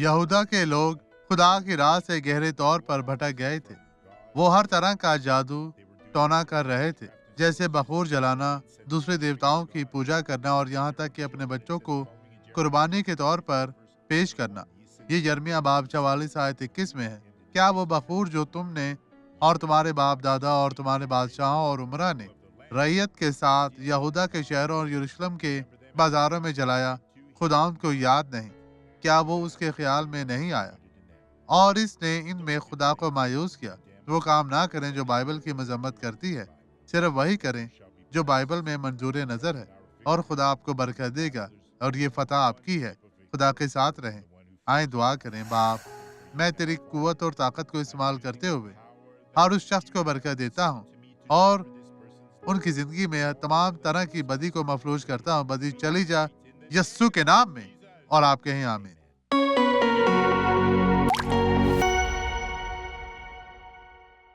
یہودا کے لوگ خدا کی راہ سے گہرے طور پر بھٹک گئے تھے۔ وہ ہر طرح کا جادو ٹونا کر رہے تھے، جیسے بخور جلانا، دوسرے دیوتاؤں کی پوجا کرنا اور یہاں تک کہ اپنے بچوں کو قربانی کے طور پر پیش کرنا۔ یہ یرمیہ باب 44 آیت 21 میں ہے۔ کیا وہ بخور جو تم نے اور تمہارے باپ دادا اور تمہارے بادشاہوں اور عمرا نے رعیت کے ساتھ یہودا کے شہروں اور یروشلم کے بازاروں میں جلایا، خداوند کو یاد نہیں؟ کیا وہ اس کے خیال میں نہیں آیا اور اس نے ان میں خدا کو مایوس کیا؟ وہ کام نہ کریں جو بائبل کی مذمت کرتی ہے، صرف وہی کریں جو بائبل میں منظور نظر ہے، اور خدا آپ کو برکت دے گا اور یہ فتح آپ کی ہے۔ خدا کے ساتھ رہیں۔ آئیں دعا کریں۔ باپ، میں تیری قوت اور طاقت کو استعمال کرتے ہوئے ہر اس شخص کو برکت دیتا ہوں اور ان کی زندگی میں تمام طرح کی بدی کو مفلوج کرتا ہوں۔ بدی چلی جا یسوع کے نام میں، اور آپ کہیں آمین۔